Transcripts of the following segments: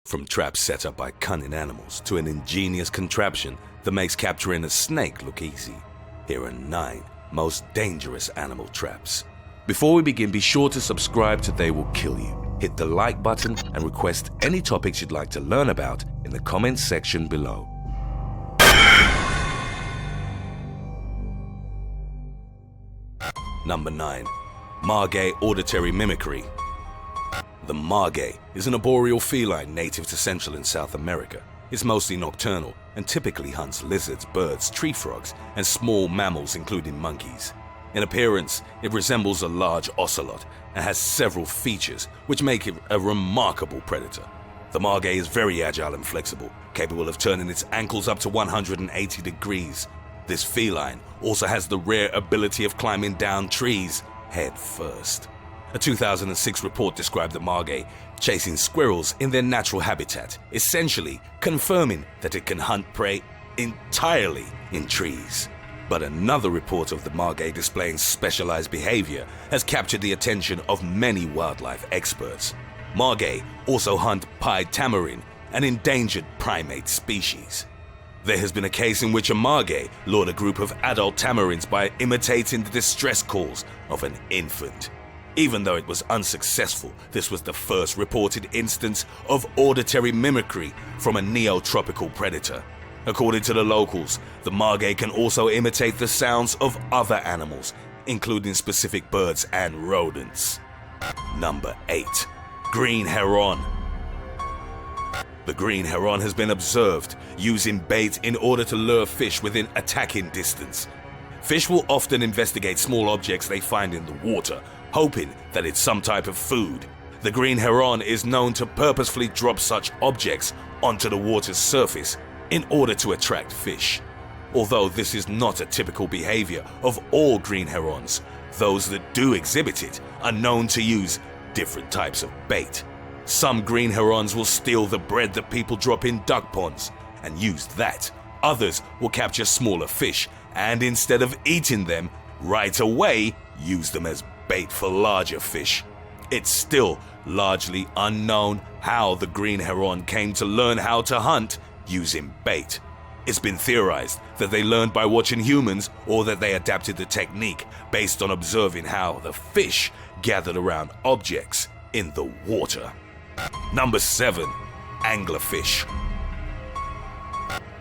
From traps set up by cunning animals to an ingenious contraption that makes capturing a snake look easy, here are 9 most dangerous animal traps. Before we begin, be sure to subscribe to They Will Kill You. Hit the like button and request any topics you'd like to learn about in the comments section below. Number 9. Margay Auditory Mimicry. The margay is an arboreal feline native to Central and South America. It's mostly nocturnal and typically hunts lizards, birds, tree frogs, and small mammals including monkeys. In appearance, it resembles a large ocelot and has several features which make it a remarkable predator. The margay is very agile and flexible, capable of turning its ankles up to 180 degrees. This feline also has the rare ability of climbing down trees head first. A 2006 report described the margay chasing squirrels in their natural habitat, essentially confirming that it can hunt prey entirely in trees. But another report of the margay displaying specialized behavior has captured the attention of many wildlife experts. Margay also hunt pied tamarin, an endangered primate species. There has been a case in which a margay lured a group of adult tamarins by imitating the distress calls of an infant. Even though it was unsuccessful, this was the first reported instance of auditory mimicry from a neotropical predator. According to the locals, the margay can also imitate the sounds of other animals, including specific birds and rodents. Number 8. Green heron. The green heron has been observed using bait in order to lure fish within attacking distance. Fish will often investigate small objects they find in the water, hoping that it's some type of food. The green heron is known to purposefully drop such objects onto the water's surface in order to attract fish. Although this is not a typical behavior of all green herons, those that do exhibit it are known to use different types of bait. Some green herons will steal the bread that people drop in duck ponds and use that. Others will capture smaller fish and instead of eating them right away, use them as bait for larger fish. It's still largely unknown how the green heron came to learn how to hunt using bait. It's been theorized that they learned by watching humans or that they adapted the technique based on observing how the fish gathered around objects in the water. Number 7. Anglerfish.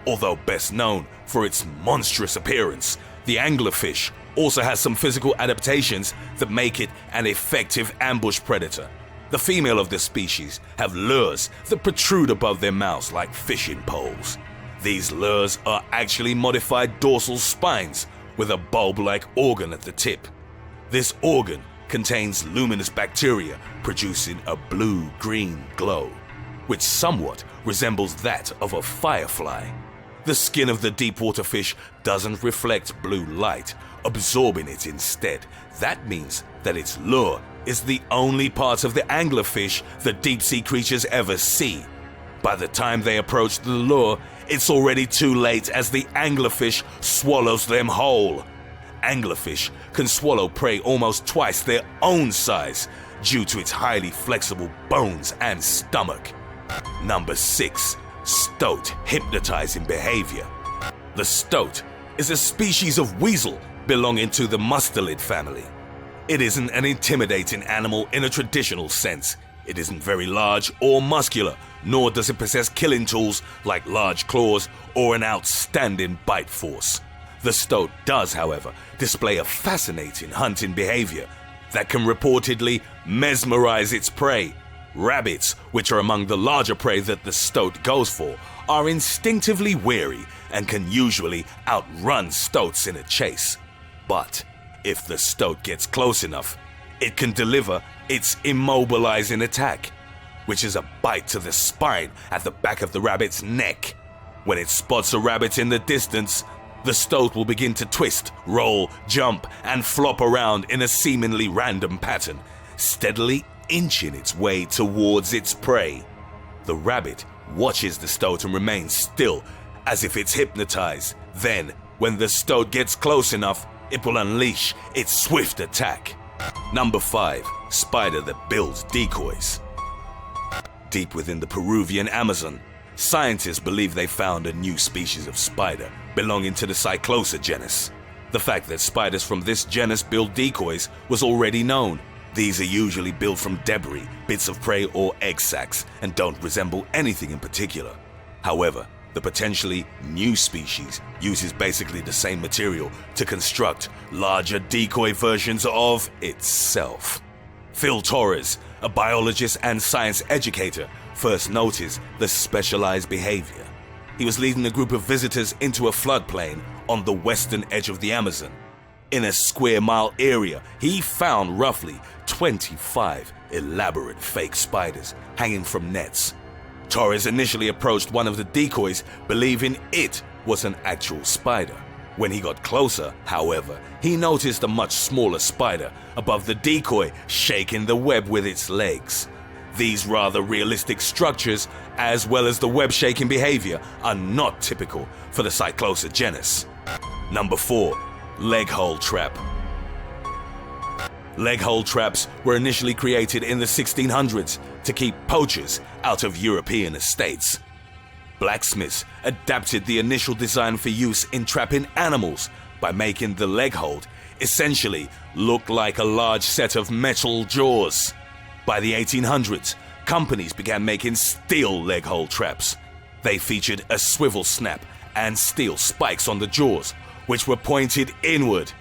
Although best known for its monstrous appearance, the anglerfish also has some physical adaptations that make it an effective ambush predator. The female of this species have lures that protrude above their mouths like fishing poles. These lures are actually modified dorsal spines with a bulb-like organ at the tip. This organ contains luminous bacteria producing a blue-green glow, which somewhat resembles that of a firefly. The skin of the deepwater fish doesn't reflect blue light, absorbing it instead. That means that its lure is the only part of the anglerfish that deep-sea creatures ever see. By the time they approach the lure, it's already too late as the anglerfish swallows them whole. Anglerfish can swallow prey almost twice their own size due to its highly flexible bones and stomach. Number 6. Stoat hypnotizing behavior. The stoat is a species of weasel belonging to the mustelid family. It isn't an intimidating animal in a traditional sense. It isn't very large or muscular, nor does it possess killing tools like large claws or an outstanding bite force. The stoat does, however, display a fascinating hunting behavior that can reportedly mesmerize its prey. Rabbits, which are among the larger prey that the stoat goes for, are instinctively wary and can usually outrun stoats in a chase. But if the stoat gets close enough, it can deliver its immobilizing attack, which is a bite to the spine at the back of the rabbit's neck. When it spots a rabbit in the distance, the stoat will begin to twist, roll, jump, and flop around in a seemingly random pattern, steadily inching its way towards its prey. The rabbit watches the stoat and remains still, as if it's hypnotized. Then, when the stoat gets close enough, it will unleash its swift attack. Number 5. Spider that builds decoys. Deep within the Peruvian Amazon, scientists believe they found a new species of spider belonging to the Cyclosa genus. The fact that spiders from this genus build decoys was already known. These are usually built from debris, bits of prey or egg sacs, and don't resemble anything in particular. However, the potentially new species uses basically the same material to construct larger decoy versions of itself. Phil Torres, a biologist and science educator, first noticed the specialized behavior. He was leading a group of visitors into a floodplain on the western edge of the Amazon. In a square mile area, he found roughly 25 elaborate fake spiders hanging from nets. Torres initially approached one of the decoys, believing it was an actual spider. When he got closer, however, he noticed a much smaller spider above the decoy, shaking the web with its legs. These rather realistic structures, as well as the web-shaking behavior, are not typical for the Cyclosa genus. Number 4. Leg hole trap. Leg hole traps were initially created in the 1600s to keep poachers out of European estates. Blacksmiths adapted the initial design for use in trapping animals by making the leg hold essentially look like a large set of metal jaws. By the 1800s, companies began making steel leg hole traps. They featured a swivel snap and steel spikes on the jaws, which were pointed inward.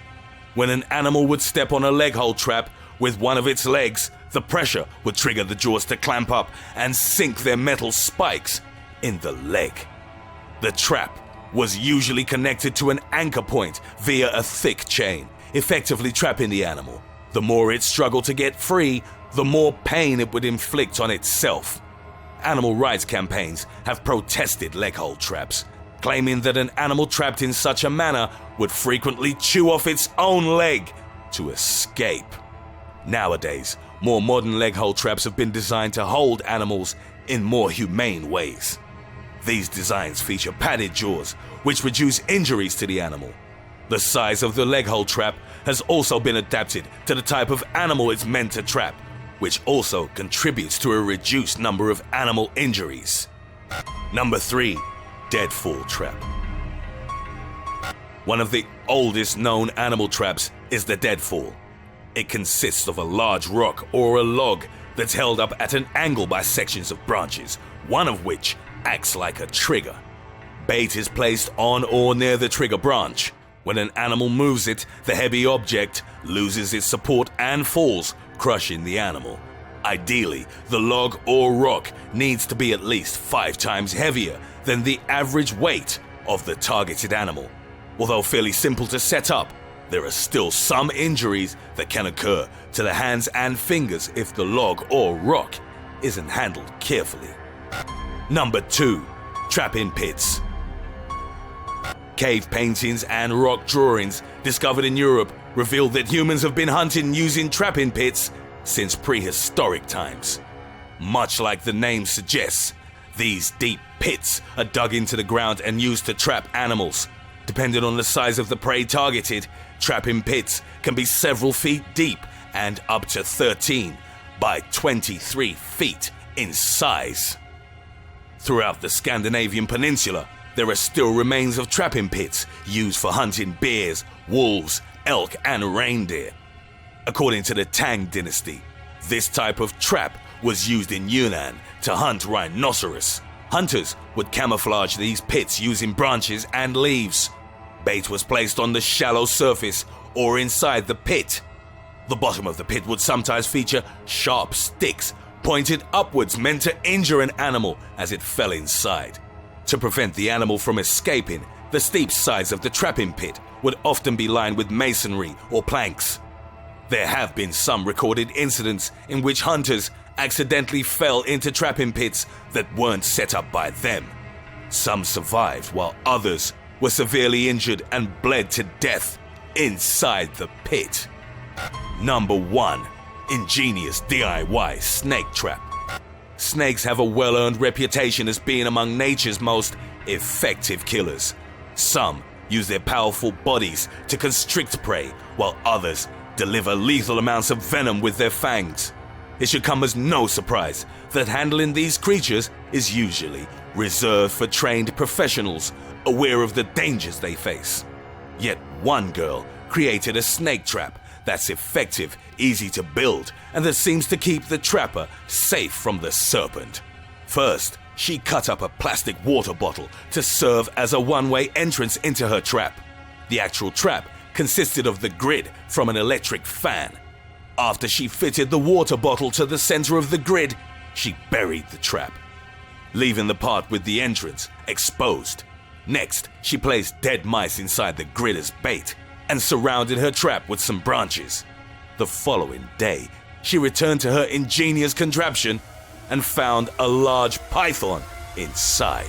When an animal would step on a leg hole trap with one of its legs, the pressure would trigger the jaws to clamp up and sink their metal spikes in the leg. The trap was usually connected to an anchor point via a thick chain, effectively trapping the animal. The more it struggled to get free, the more pain it would inflict on itself. Animal rights campaigns have protested leg hole traps, claiming that an animal trapped in such a manner would frequently chew off its own leg to escape. Nowadays, more modern leg hole traps have been designed to hold animals in more humane ways. These designs feature padded jaws, which reduce injuries to the animal. The size of the leg hole trap has also been adapted to the type of animal it's meant to trap, which also contributes to a reduced number of animal injuries. Number 3. Deadfall trap. One of the oldest known animal traps is the deadfall. It consists of a large rock or a log that's held up at an angle by sections of branches, one of which acts like a trigger. Bait is placed on or near the trigger branch. When an animal moves it, the heavy object loses its support and falls, crushing the animal. Ideally, the log or rock needs to be at least 5 times heavier than the average weight of the targeted animal. Although fairly simple to set up, there are still some injuries that can occur to the hands and fingers if the log or rock isn't handled carefully. Number 2. Trap-in pits. Cave paintings and rock drawings discovered in Europe reveal that humans have been hunting using trap-in pits since prehistoric times. Much like the name suggests, these deep pits are dug into the ground and used to trap animals. Depending on the size of the prey targeted, trap-in pits can be several feet deep and up to 13 by 23 feet in size. Throughout the Scandinavian peninsula, there are still remains of trap-in pits used for hunting bears, wolves, elk, and reindeer. According to the Tang dynasty, this type of trap was used in Yunnan to hunt rhinoceros. Hunters would camouflage these pits using branches and leaves. Bait was placed on the shallow surface or inside the pit. The bottom of the pit would sometimes feature sharp sticks pointed upwards, meant to injure an animal as it fell inside. To prevent the animal from escaping, the steep sides of the trap-in pit would often be lined with masonry or planks. There have been some recorded incidents in which hunters accidentally fell into trap-in pits that weren't set up by them. Some survived while others were severely injured and bled to death inside the pit. Number 1. Ingenious DIY snake trap. Snakes have a well-earned reputation as being among nature's most effective killers. Some use their powerful bodies to constrict prey, while others deliver lethal amounts of venom with their fangs. it should come as no surprise that handling these creatures is usually reserved for trained professionals aware of the dangers they face. Yet one girl created a snake trap that's effective, easy to build, and that seems to keep the trapper safe from the serpent. First, she cut up a plastic water bottle to serve as a one-way entrance into her trap. The actual trap consisted of the grid from an electric fan. After she fitted the water bottle to the center of the grid, she buried the trap, leaving the part with the entrance exposed. Next, she placed dead mice inside the grid as bait and surrounded her trap with some branches. The following day, she returned to her ingenious contraption and found a large python inside.